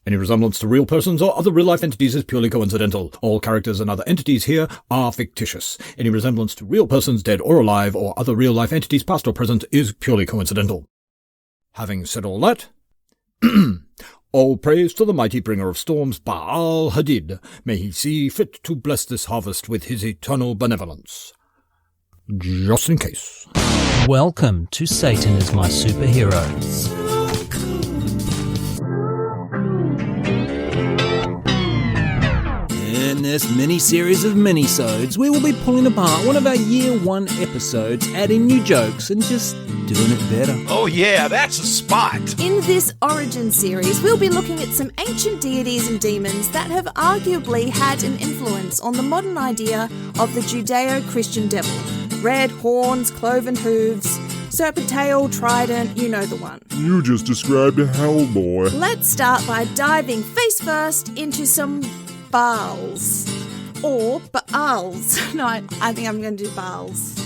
Any resemblance to real persons or other real-life entities is purely coincidental. All characters and other entities here are fictitious. Any resemblance to real persons, dead or alive, or other real-life entities, past or present, is purely coincidental. Having said all that, all praise to the mighty bringer of storms, Baal Hadid. May he see fit to bless this harvest with his eternal benevolence. Just in case. Welcome to Satan is My Superhero. In this mini-series of mini-sodes, we will be pulling apart one of our Year 1 episodes, adding new jokes and just doing it better. Oh yeah, that's a spot! In this Origin series, we'll be looking at some ancient deities and demons that have arguably had an influence on the modern idea of the Judeo-Christian devil. Red horns, cloven hooves, serpent tail, trident, you know the one. You just described a Hellboy. Let's start by diving face first into some Baals. Or Baals. No, I think I'm going to do Baals.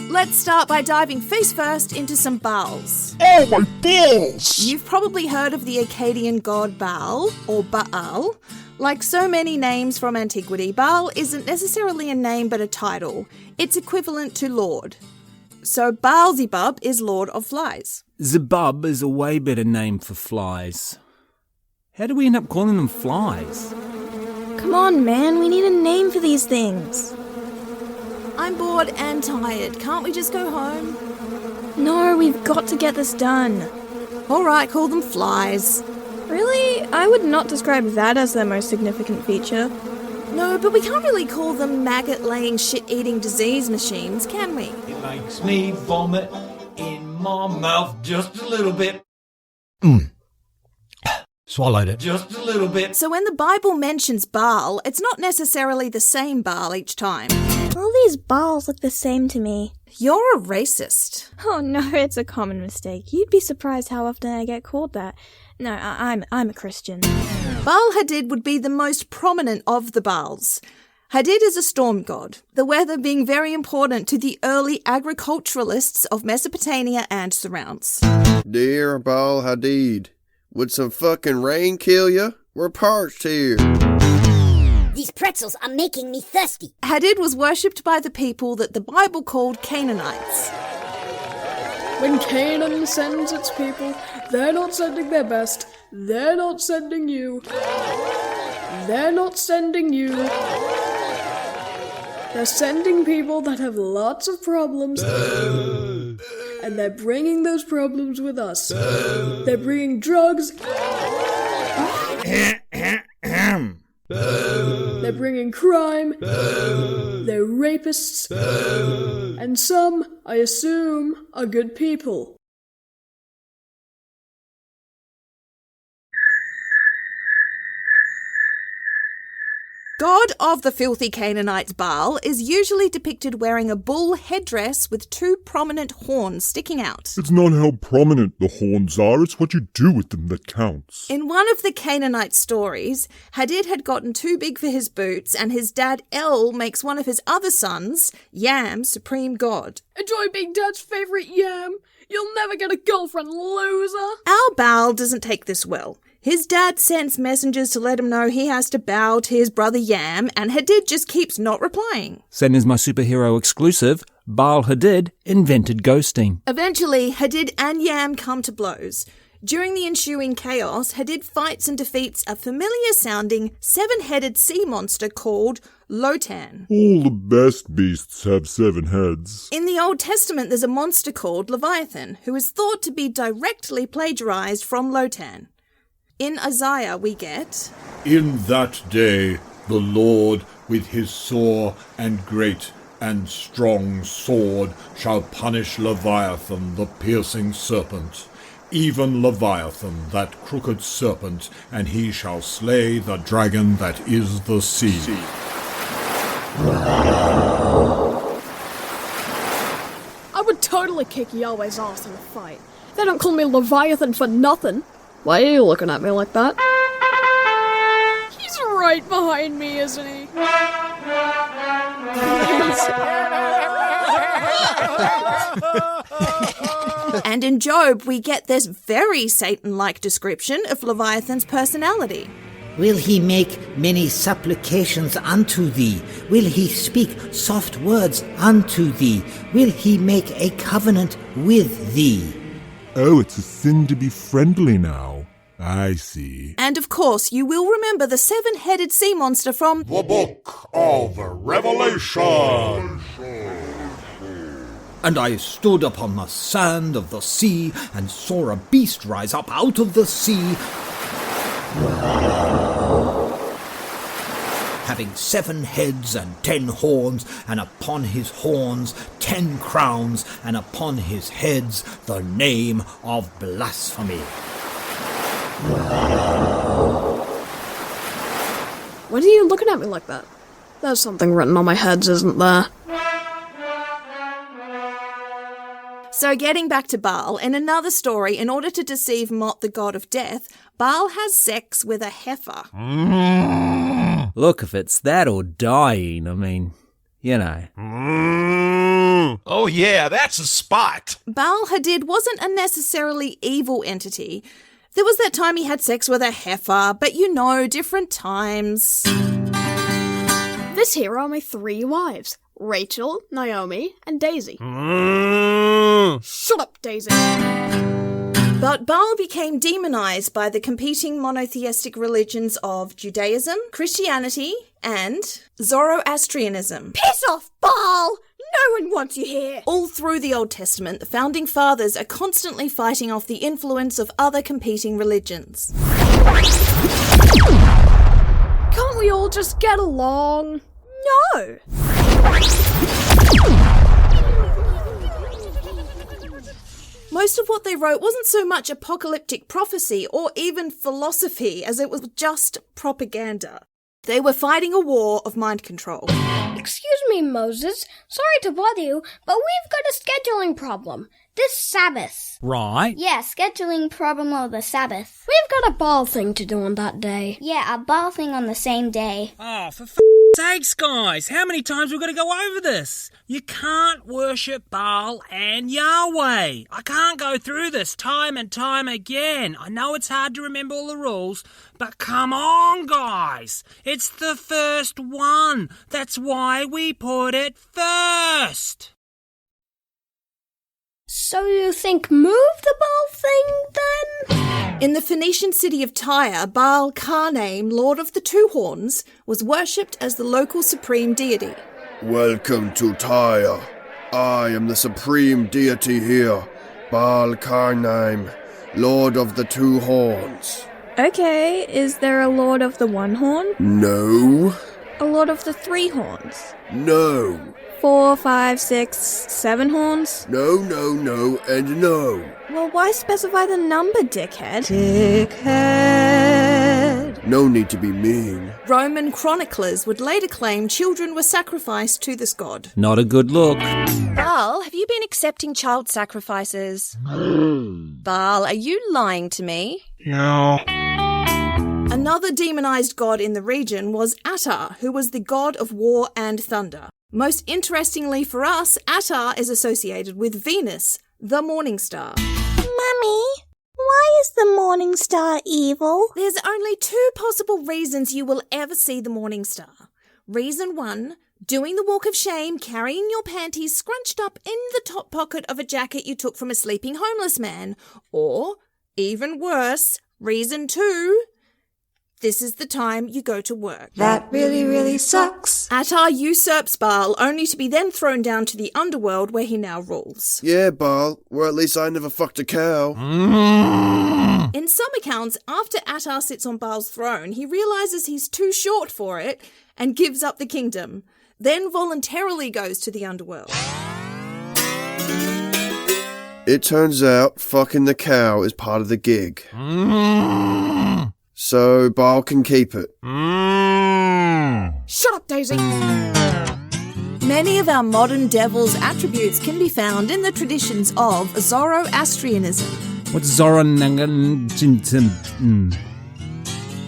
Let's start by diving face first into some Baals. Oh, my balls! You've probably heard of the Akkadian god Baal, or Baal. Like so many names from antiquity, Baal isn't necessarily a name but a title. It's equivalent to Lord. So Baal-zebub is Lord of Flies. Zebub is a way better name for flies. How do we end up calling them flies? Come on, man, we need a name for these things. I'm bored and tired. Can't we just go home? No, we've got to get this done. All right, call them flies. Really? I would not describe that as their most significant feature. No, but we can't really call them maggot-laying, shit-eating disease machines, can we? It makes me vomit in my mouth just a little bit. Swallowed it. Just a little bit. So when the Bible mentions Baal, it's not necessarily the same Baal each time. All these Baals look the same to me. You're a racist. Oh no, it's a common mistake. You'd be surprised how often I get called that. No, I'm a Christian. Baal Hadid would be the most prominent of the Baals. Hadid is a storm god, the weather being very important to the early agriculturalists of Mesopotamia and surrounds. Dear Baal Hadid, would some fucking rain kill ya? We're parched here. These pretzels are making me thirsty. Hadid was worshipped by the people that the Bible called Canaanites. When Canaan sends its people, they're not sending their best. They're not sending you. They're not sending you. They're sending people that have lots of problems. And they're bringing those problems with us. They're bringing drugs. They're bringing crime. They're rapists. And some, I assume, are good people. God of the filthy Canaanites Baal is usually depicted wearing a bull headdress with two prominent horns sticking out. It's not how prominent the horns are, it's what you do with them that counts. In one of the Canaanite stories, Hadid had gotten too big for his boots, and his dad El makes one of his other sons, Yam, supreme god. Enjoy being Dad's favourite yam. You'll never get a girlfriend, loser. Our Baal doesn't take this well. His dad sends messengers to let him know he has to bow to his brother Yam, and Hadid just keeps not replying. Satan is My Superhero exclusive, Baal Hadid invented ghosting. Eventually, Hadid and Yam come to blows. During the ensuing chaos, Hadid fights and defeats a familiar-sounding, seven-headed sea monster called Lotan. All the best beasts have 7 heads. In the Old Testament, there's a monster called Leviathan, who is thought to be directly plagiarized from Lotan. In Isaiah, we get, In that day the Lord with his sore and great and strong sword shall punish Leviathan the piercing serpent, even Leviathan that crooked serpent, and he shall slay the dragon that is the sea. I would totally kick Yahweh's ass in a fight. They don't call me Leviathan for nothing. Why are you looking at me like that? He's right behind me, isn't he? And in Job, we get this very Satan-like description of Leviathan's personality. Will he make many supplications unto thee? Will he speak soft words unto thee? Will he make a covenant with thee? Oh, it's a sin to be friendly now. I see. And of course, you will remember the seven-headed sea monster from the Book of Revelation. And I stood upon the sand of the sea, and saw a beast rise up out of the sea, having 7 heads and 10 horns, and upon his horns 10 crowns, and upon his heads the name of blasphemy. What are you looking at me like that? There's something written on my heads, isn't there? So getting back to Baal, in another story, in order to deceive Mot, the god of death, Baal has sex with a heifer. Look, if it's that or dying, I mean, you know. Oh yeah, that's a spot. Baal Hadid wasn't a necessarily evil entity. There was that time he had sex with a heifer, but you know, different times. This here are my 3 wives. Rachel, Naomi, and Daisy. Shut up, Daisy. But Baal became demonized by the competing monotheistic religions of Judaism, Christianity, and Zoroastrianism. Piss off, Baal! No one wants you here! All through the Old Testament, the founding fathers are constantly fighting off the influence of other competing religions. Can't we all just get along? No! Most of what they wrote wasn't so much apocalyptic prophecy or even philosophy as it was just propaganda. They were fighting a war of mind control. Excuse me, Moses. Sorry to bother you, but we've got a scheduling problem. This Sabbath. Right. Yeah, scheduling problem of the Sabbath. We've got a ball thing to do on that day. Yeah, a ball thing on the same day. Oh, for sakes, guys. How many times we've got to go over this? You can't worship Baal and Yahweh. I can't go through this time and time again. I know it's hard to remember all the rules, but come on, guys. It's the first one. That's why we put it first. So you think move the ball thing, then? In the Phoenician city of Tyre, Baal Karnaim, Lord of the Two Horns, was worshipped as the local supreme deity. Welcome to Tyre. I am the supreme deity here, Baal Karnaim, Lord of the Two Horns. Okay, is there a Lord of the One Horn? No. A Lord of the 3 Horns? No. 4, 5, 6, 7 horns? No, and no. Well, why specify the number, dickhead? Dickhead. No need to be mean. Roman chroniclers would later claim children were sacrificed to this god. Not a good look. Baal, have you been accepting child sacrifices? Baal, are you lying to me? No. Another demonized god in the region was Attar, who was the god of war and thunder. Most interestingly for us, Attar is associated with Venus, the morning star. Mummy, why is the morning star evil? There's only 2 possible reasons you will ever see the morning star. Reason 1, doing the walk of shame, carrying your panties scrunched up in the top pocket of a jacket you took from a sleeping homeless man. Or, even worse, reason 2, this is the time you go to work. That really sucks. Attar usurps Baal, only to be then thrown down to the underworld where he now rules. Yeah, Baal, or at least I never fucked a cow. In some accounts, after Attar sits on Baal's throne, he realizes he's too short for it and gives up the kingdom, then voluntarily goes to the underworld. It turns out fucking the cow is part of the gig. So Baal can keep it. Shut up, Daisy! Many of our modern devil's attributes can be found in the traditions of Zoroastrianism. What's Zoroastrianism?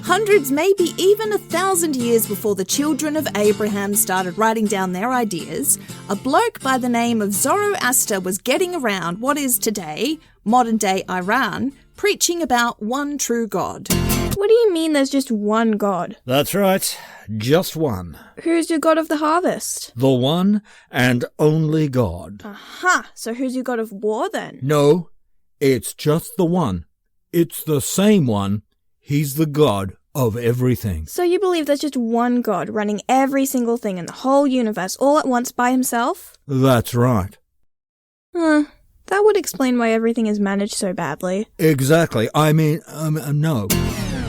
Hundreds, maybe even 1,000 years before the children of Abraham started writing down their ideas, a bloke by the name of Zoroaster was getting around what is today, modern-day Iran, preaching about one true God. What do you mean there's just one God? That's right, just one. Who's your God of the harvest? The one and only God. Aha, so who's your God of war then? No, it's just the one. It's the same one. He's the God of everything. So you believe there's just one God running every single thing in the whole universe all at once by himself? That's right. That would explain why everything is managed so badly. Exactly. I mean, no.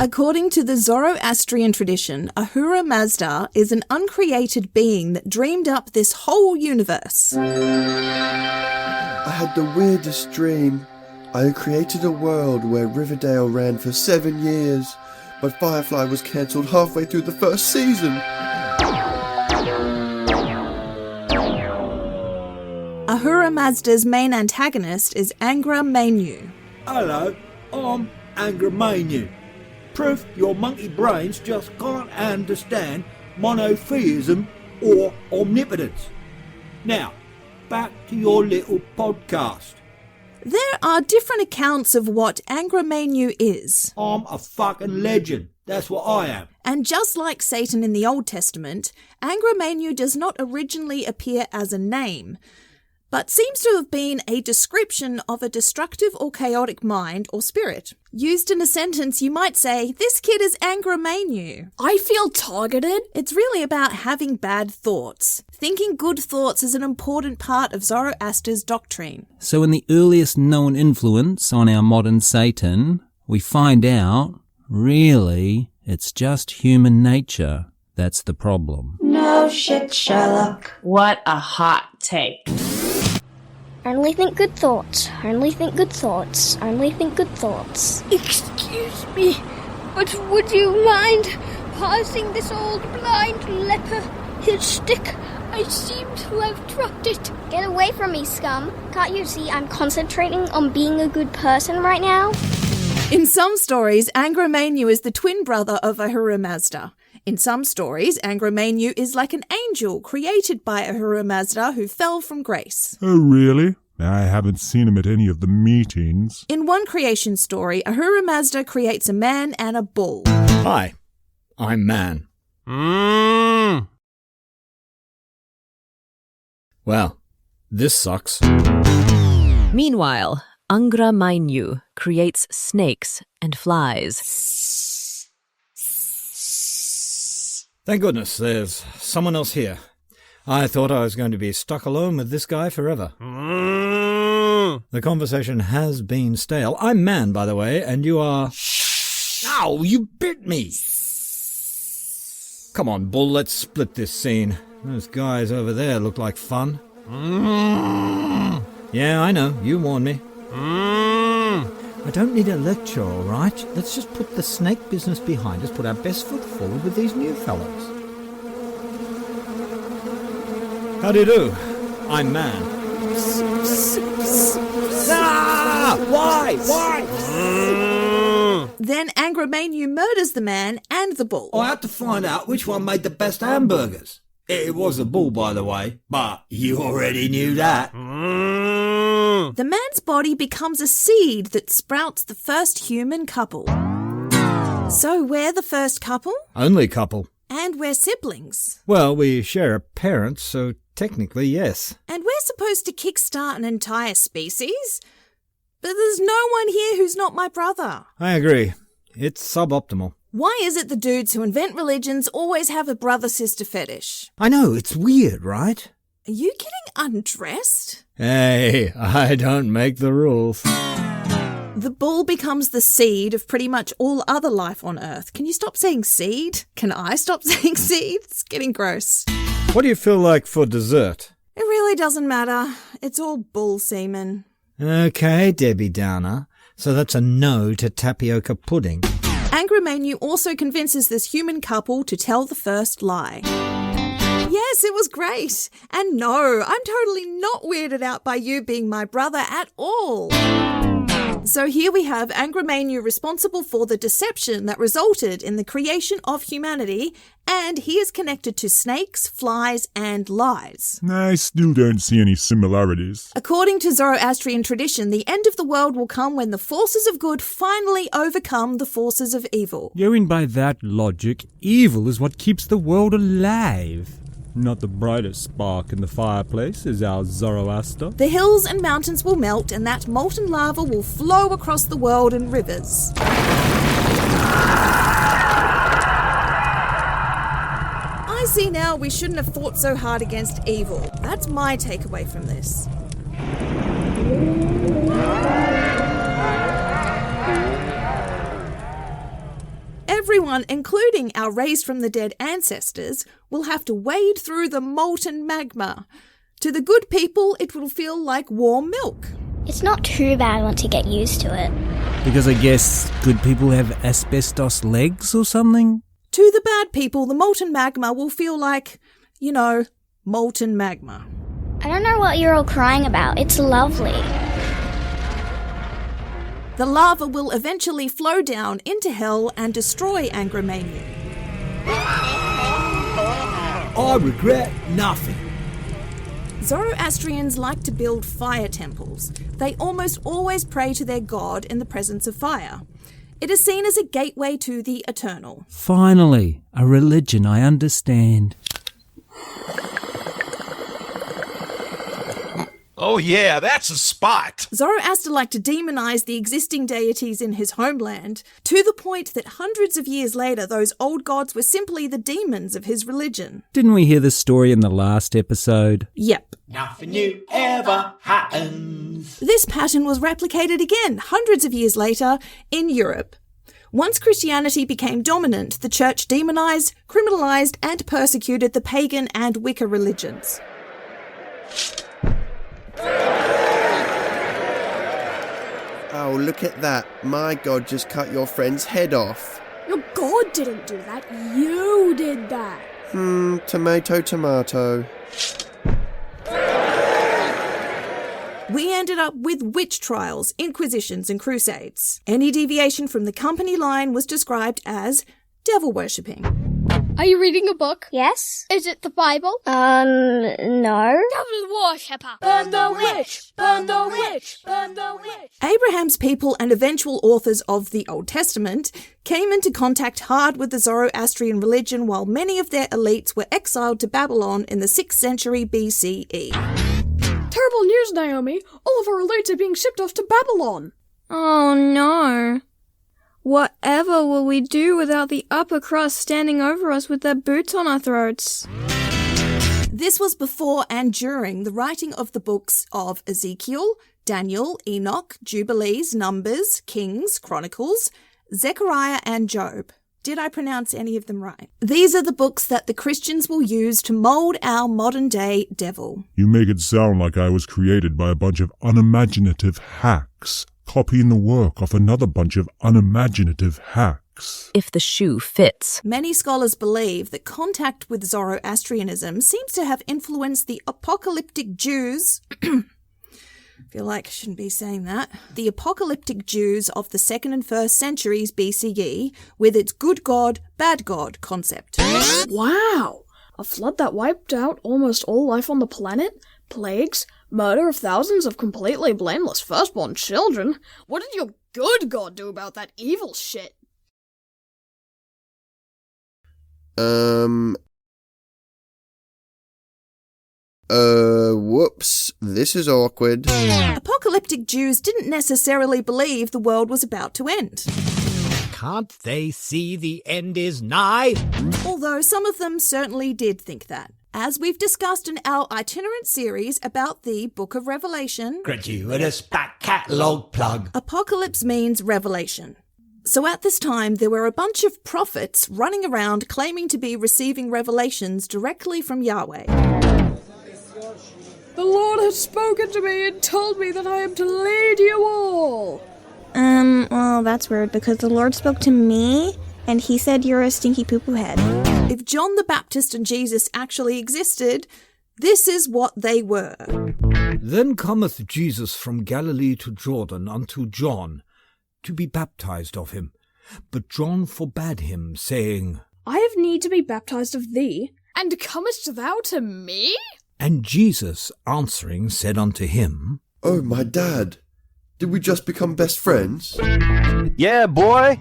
According to the Zoroastrian tradition, Ahura Mazda is an uncreated being that dreamed up this whole universe. I had the weirdest dream. I created a world where Riverdale ran for 7 years, but Firefly was cancelled halfway through the first season. Ahura Mazda's main antagonist is Angra Mainyu. Hello, I'm Angra Mainyu. Proof your monkey brains just can't understand monotheism or omnipotence. Now, back to your little podcast. There are different accounts of what Angra Mainyu is. I'm a fucking legend. That's what I am. And just like Satan in the Old Testament, Angra Mainyu does not originally appear as a name, but seems to have been a description of a destructive or chaotic mind or spirit. Used in a sentence, you might say, this kid is Angra Mainyu. I feel targeted. It's really about having bad thoughts. Thinking good thoughts is an important part of Zoroaster's doctrine. So in the earliest known influence on our modern Satan, we find out, really, it's just human nature that's the problem. No shit, Sherlock. What a hot take. Only think good thoughts. Only think good thoughts. Only think good thoughts. Excuse me, but would you mind passing this old blind leper his stick? I seem to have dropped it. Get away from me, scum. Can't you see I'm concentrating on being a good person right now? In some stories, Angra Mainyu is the twin brother of Ahura Mazda. In some stories, Angra Mainyu is like an angel created by Ahura Mazda who fell from grace. Oh, really? I haven't seen him at any of the meetings. In one creation story, Ahura Mazda creates a man and a bull. Hi, I'm Man. Well, this sucks. Meanwhile, Angra Mainyu creates snakes and flies. Thank goodness there's someone else here. I thought I was going to be stuck alone with this guy forever. The conversation has been stale. I'm Man, by the way, and you are... Ow, you bit me! Come on, Bull, let's split this scene. Those guys over there look like fun. Yeah, I know, you warned me. I don't need a lecture, all right? Let's just put the snake business behind us, put our best foot forward with these new fellows. How do you do? I'm Man. Why? Then Angra Mainyu murders the man and the bull. I had to find out which one made the best hamburgers. It was the bull, by the way, but you already knew that. The man's body becomes a seed that sprouts the first human couple. So we're the first couple? Only couple. And we're siblings. Well, we share a parent, so technically, yes. And we're supposed to kickstart an entire species? But there's no one here who's not my brother. I agree. It's suboptimal. Why is it the dudes who invent religions always have a brother-sister fetish? I know, it's weird, right? Are you getting undressed? Hey, I don't make the rules. The bull becomes the seed of pretty much all other life on Earth. Can you stop saying seed? Can I stop saying seed? It's getting gross. What do you feel like for dessert? It really doesn't matter. It's all bull semen. Okay, Debbie Downer. So that's a no to tapioca pudding. Angra Mainyu also convinces this human couple to tell the first lie. Yes, it was great. And no, I'm totally not weirded out by you being my brother at all. So here we have Angramanu responsible for the deception that resulted in the creation of humanity, and he is connected to snakes, flies, and lies. I still don't see any similarities. According to Zoroastrian tradition, the end of the world will come when the forces of good finally overcome the forces of evil. Going by that logic, evil is what keeps the world alive. Not the brightest spark in the fireplace is our Zoroaster. The hills and mountains will melt, and that molten lava will flow across the world in rivers. I see now we shouldn't have fought so hard against evil. That's my takeaway from this. Everyone, including our raised from the dead ancestors, will have to wade through the molten magma. To the good people, it will feel like warm milk. It's not too bad once you get used to it. Because I guess good people have asbestos legs or something? To the bad people, the molten magma will feel like, molten magma. I don't know what you're all crying about. It's lovely. The lava will eventually flow down into hell and destroy Angramanu. I regret nothing. Zoroastrians like to build fire temples. They almost always pray to their god in the presence of fire. It is seen as a gateway to the eternal. Finally, a religion I understand. Oh yeah, that's a spot. Zoroaster liked to demonize the existing deities in his homeland, to the point that hundreds of years later those old gods were simply the demons of his religion. Didn't we hear this story in the last episode? Yep. Nothing new ever happens. This pattern was replicated again hundreds of years later in Europe. Once Christianity became dominant, the church demonized, criminalized, and persecuted the pagan and Wicca religions. Oh, look at that. My god just cut your friend's head off. Your god didn't do that. You did that. Tomato, tomato. We ended up with witch trials, inquisitions, and crusades. Any deviation from the company line was described as devil worshipping. Are you reading a book? Yes? Is it the Bible? No. Devil worshipper. Burn the witch! Burn the witch! Burn the witch! Abraham's people and eventual authors of the Old Testament came into contact hard with the Zoroastrian religion, while many of their elites were exiled to Babylon in the 6th century BCE. Terrible news, Naomi. All of our elites are being shipped off to Babylon. Oh no. Whatever will we do without the upper crust standing over us with their boots on our throats? This was before and during the writing of the books of Ezekiel, Daniel, Enoch, Jubilees, Numbers, Kings, Chronicles, Zechariah, and Job. Did I pronounce any of them right? These are the books that the Christians will use to mould our modern-day devil. You make it sound like I was created by a bunch of unimaginative hacks, copying the work of another bunch of unimaginative hacks. If the shoe fits. Many scholars believe that contact with Zoroastrianism seems to have influenced the apocalyptic Jews... I feel like I shouldn't be saying that. The apocalyptic Jews of the 2nd and 1st centuries BCE with its good God, bad God concept. Wow! A flood that wiped out almost all life on the planet? Plagues? Murder of thousands of completely blameless firstborn children? What did your good God do about that evil shit? Whoops. This is awkward. Apocalyptic Jews didn't necessarily believe the world was about to end. Can't they see the end is nigh? Although some of them certainly did think that. As we've discussed in our itinerant series about the Book of Revelation... Gratuitous back catalogue plug. Apocalypse means revelation. So at this time, there were a bunch of prophets running around claiming to be receiving revelations directly from Yahweh. The Lord has spoken to me and told me that I am to lead you all. Well, that's weird, because the Lord spoke to me, and he said you're a stinky poo-poo head. If John the Baptist and Jesus actually existed, this is what they were. Then cometh Jesus from Galilee to Jordan unto John, to be baptized of him. But John forbade him, saying, I have need to be baptized of thee, and comest thou to me? And Jesus answering said unto him, Oh, my dad, did we just become best friends? Yeah, boy!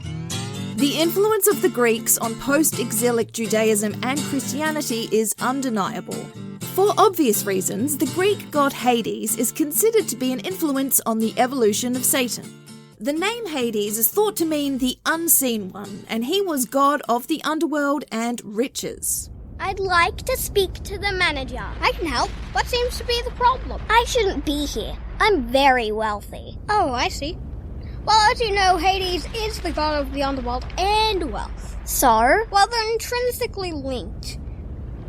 The influence of the Greeks on post-exilic Judaism and Christianity is undeniable. For obvious reasons, the Greek god Hades is considered to be an influence on the evolution of Satan. The name Hades is thought to mean the unseen one, and he was god of the underworld and riches. I'd like to speak to the manager. I can help. What seems to be the problem? I shouldn't be here. I'm very wealthy. Oh, I see. Well, as you know, Hades is the god of the underworld and wealth. So? Well, they're intrinsically linked.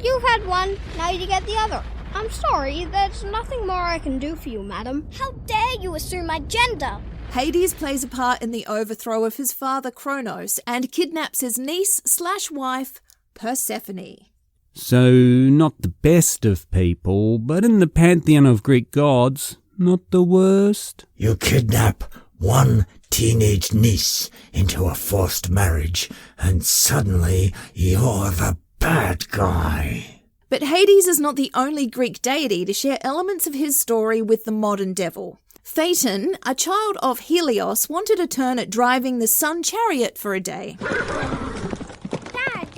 You've had one, now you get the other. I'm sorry, there's nothing more I can do for you, madam. How dare you assume my gender? Hades plays a part in the overthrow of his father Kronos and kidnaps his niece/wife, Persephone. So, not the best of people, but in the pantheon of Greek gods, not the worst. You kidnap one teenage niece into a forced marriage, and suddenly you're the bad guy. But Hades is not the only Greek deity to share elements of his story with the modern devil. Phaeton, a child of Helios, wanted a turn at driving the sun chariot for a day. Dad,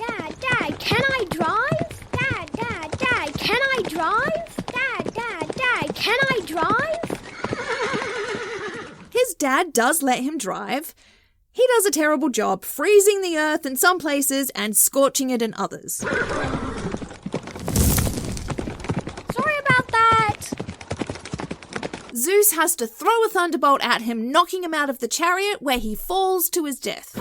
can I drive? Dad, can I drive? Dad, can I drive? His dad does let him drive. He does a terrible job, freezing the earth in some places and scorching it in others. Sorry about that. Zeus has to throw a thunderbolt at him, knocking him out of the chariot, where he falls to his death.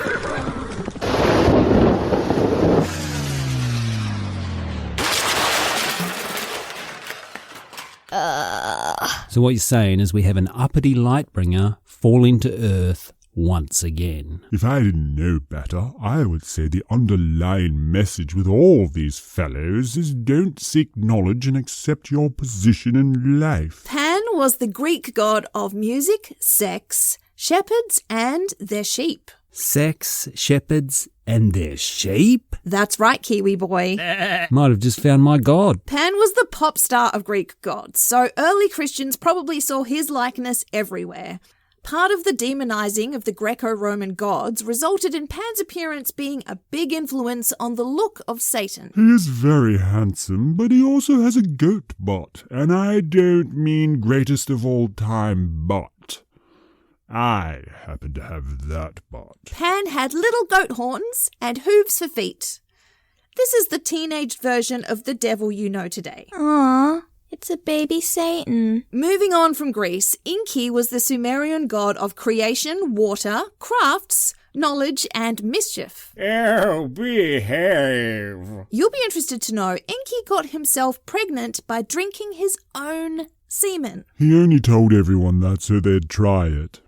So what you're saying is we have an uppity lightbringer falling to earth once again. If I didn't know better, I would say the underlying message with all these fellows is don't seek knowledge and accept your position in life. Pan was the Greek god of music, sex, shepherds, and their sheep. Sex, shepherds, and their sheep? That's right, Kiwi boy. Might have just found my god. Pan was the pop star of Greek gods, so early Christians probably saw his likeness everywhere. Part of the demonizing of the Greco-Roman gods resulted in Pan's appearance being a big influence on the look of Satan. He is very handsome, but he also has a goat butt, and I don't mean greatest of all time butt. I happen to have that butt. Pan had little goat horns and hooves for feet. This is the teenaged version of the devil you know today. Aww, it's a baby Satan. Moving on from Greece, Enki was the Sumerian god of creation, water, crafts, knowledge, and mischief. Oh, behave. You'll be interested to know Enki got himself pregnant by drinking his own semen. He only told everyone that so they'd try it.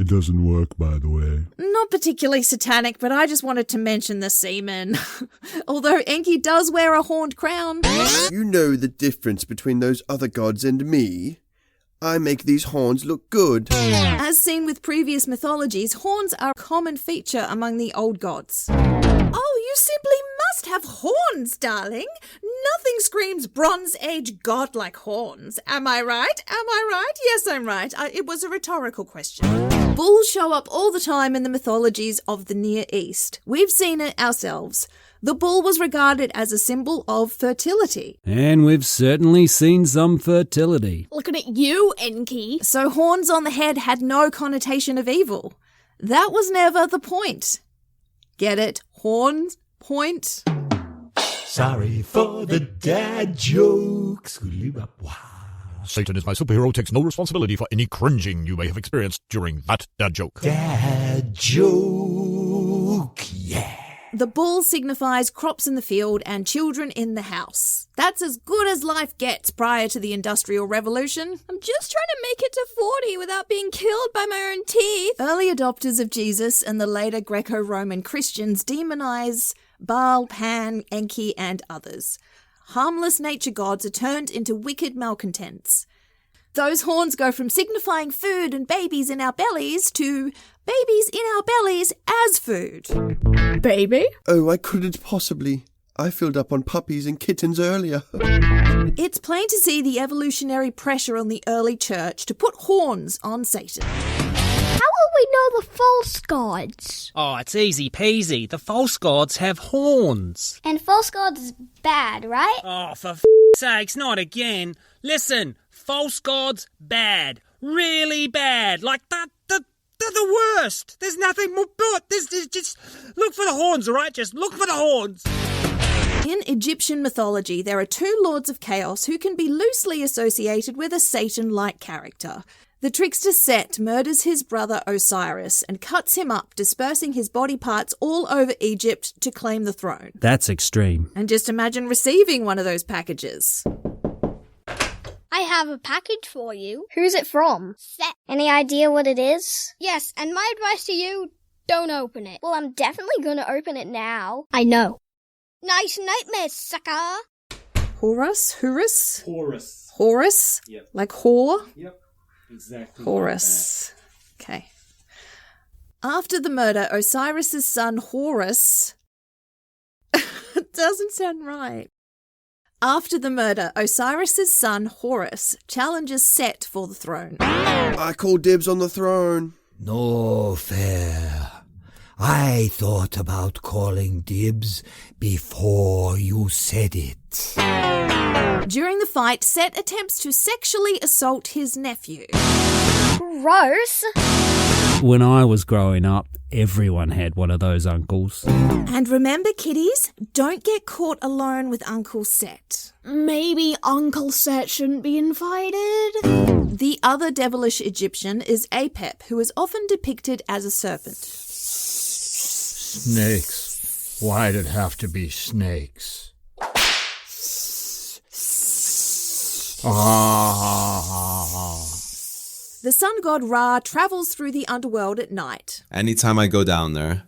It doesn't work, by the way. Not particularly satanic, but I just wanted to mention the semen. Although Enki does wear a horned crown. You know the difference between those other gods and me. I make these horns look good. As seen with previous mythologies, horns are a common feature among the old gods. Oh, you simply must have horns, darling. Nothing screams Bronze Age god like horns. Am I right? Am I right? Yes, I'm right. It was a rhetorical question. Bulls show up all the time in the mythologies of the Near East. We've seen it ourselves. The bull was regarded as a symbol of fertility. And we've certainly seen some fertility. Looking at you, Enki. So horns on the head had no connotation of evil. That was never the point. Get it? Horns? Point? Sorry for the dad jokes. Satan is my superhero, takes no responsibility for any cringing you may have experienced during that dad joke. Dad joke, yeah. The bull signifies crops in the field and children in the house. That's as good as life gets prior to the Industrial Revolution. I'm just trying to make it to 40 without being killed by my own teeth. Early adopters of Jesus and the later Greco-Roman Christians demonize Baal, Pan, Enki, and others. Harmless nature gods are turned into wicked malcontents. Those horns go from signifying food and babies in our bellies to babies in our bellies as food. Baby? Oh, I couldn't possibly. I filled up on puppies and kittens earlier. It's plain to see the evolutionary pressure on the early church to put horns on Satan. How will we know the false gods? Oh, it's easy peasy. The false gods have horns. And false gods is bad, right? Oh, for sakes, not again. Listen, false gods, bad. Really bad. Like they're the worst. There's nothing more but this. Just look for the horns, all right? Just look for the horns. In Egyptian mythology, there are two lords of chaos who can be loosely associated with a Satan-like character. The trickster Set murders his brother Osiris and cuts him up, dispersing his body parts all over Egypt to claim the throne. That's extreme. And just imagine receiving one of those packages. I have a package for you. Who's it from? Set. Any idea what it is? Yes, and my advice to you, don't open it. Well, I'm definitely gonna open it now. I know. Nice nightmares, sucker. Horus? Yep. Like whore? Yep. Exactly. Horus. Okay. After the murder, Osiris's son Horus... It doesn't sound right. After the murder, Osiris's son Horus challenges Set for the throne. I call dibs on the throne. No fair. I thought about calling dibs before you said it. During the fight, Set attempts to sexually assault his nephew. Gross. When I was growing up, everyone had one of those uncles. And remember, kiddies, don't get caught alone with Uncle Set. Maybe Uncle Set shouldn't be invited? The other devilish Egyptian is Apep, who is often depicted as a serpent. Snakes. Why'd it have to be snakes? The sun god Ra travels through the underworld at night. Anytime I go down there,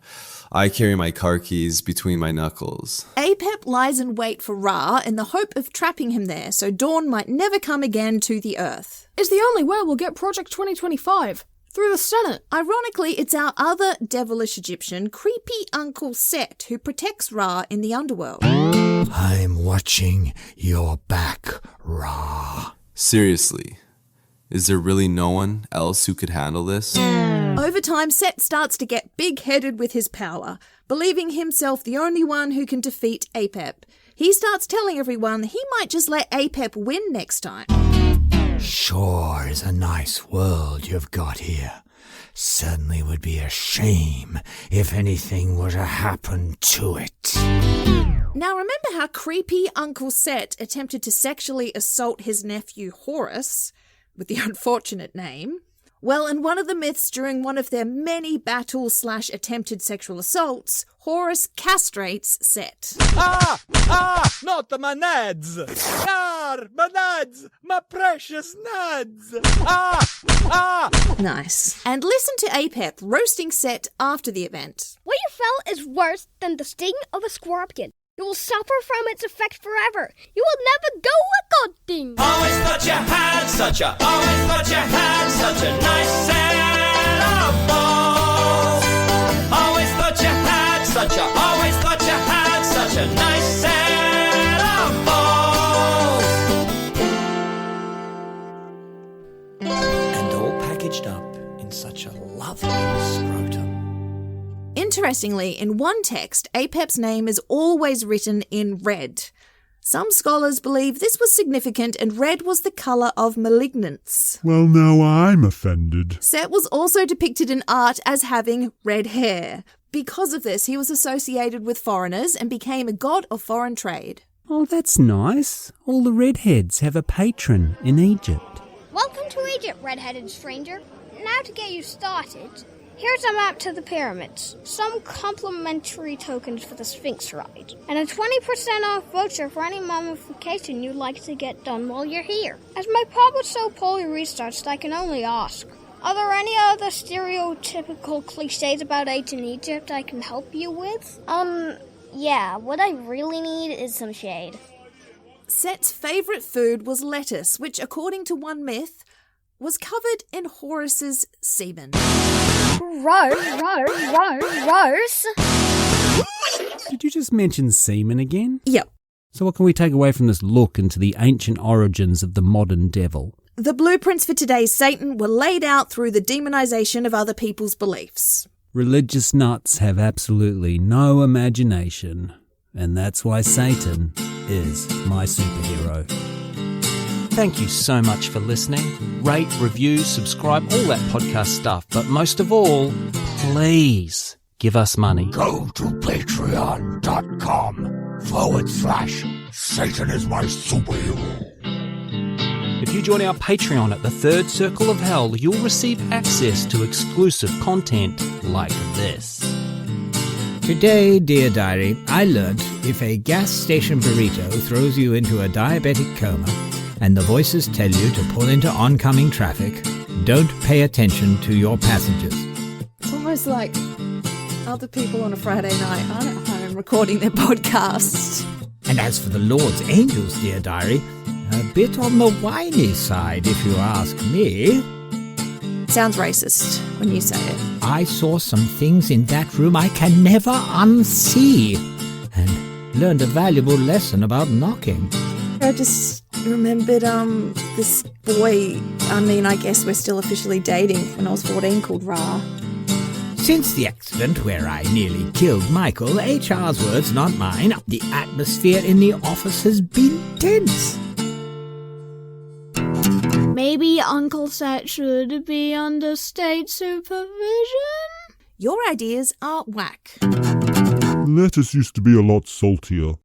I carry my car keys between my knuckles. Apep lies in wait for Ra in the hope of trapping him there so dawn might never come again to the earth. It's the only way we'll get Project 2025. Through the Senate. Ironically, it's our other devilish Egyptian, creepy Uncle Set, who protects Ra in the underworld. I'm watching your back, Ra. Seriously, is there really no one else who could handle this? Over time, Set starts to get big-headed with his power, believing himself the only one who can defeat Apep. He starts telling everyone he might just let Apep win next time. Sure is a nice world you've got here. Certainly would be a shame if anything were to happen to it. Now remember how creepy Uncle Set attempted to sexually assault his nephew Horus, with the unfortunate name? Well, in one of the myths during one of their many battle/attempted sexual assaults, Horus castrates Set. Not the nads! My nads! My precious nads! Nice. And listen to Apep roasting Set after the event. What you felt is worse than the sting of a scorpion. You will suffer from its effect forever. You will never go a good thing. Always thought you had such a nice set of balls. Always thought you had such a nice set of balls. And all packaged up in such a lovely scrotum. Interestingly, in one text, Apep's name is always written in red. Some scholars believe this was significant and red was the colour of malignance. Well, now I'm offended. Set was also depicted in art as having red hair. Because of this, he was associated with foreigners and became a god of foreign trade. Oh, that's nice. All the redheads have a patron in Egypt. Welcome to Egypt, red-headed stranger. Now to get you started, here's a map to the pyramids, some complimentary tokens for the Sphinx ride, and a 20% off voucher for any mummification you'd like to get done while you're here. As my pod was so poorly researched, I can only ask, are there any other stereotypical cliches about ancient Egypt I can help you with? Yeah, what I really need is some shade. Set's favourite food was lettuce, which, according to one myth, was covered in Horus's semen. Gross. Did you just mention semen again? Yep. So what can we take away from this look into the ancient origins of the modern devil? The blueprints for today's Satan were laid out through the demonization of other people's beliefs. Religious nuts have absolutely no imagination, and that's why Satan is my superhero. Thank you so much for listening. Rate, review, subscribe, all that podcast stuff. But most of all, please give us money. Go to patreon.com/Satan is my superhero. If you join our Patreon at the Third Circle of Hell, you'll receive access to exclusive content like this. Today, dear diary, I learnt if a gas station burrito throws you into a diabetic coma and the voices tell you to pull into oncoming traffic, don't pay attention to your passengers. It's almost like other people on a Friday night aren't at home recording their podcasts. And as for the Lord's angels, dear diary, a bit on the whiny side, if you ask me. Sounds racist when you say it. I saw some things in that room I can never unsee, and learned a valuable lesson about knocking. I just remembered this boy, I guess we're still officially dating, when I was 14, called Ra. Since the accident where I nearly killed Michael, HR's words, not mine, the atmosphere in the office has been tense. Maybe Uncle Sat should be under state supervision? Your ideas are whack. Lettuce used to be a lot saltier.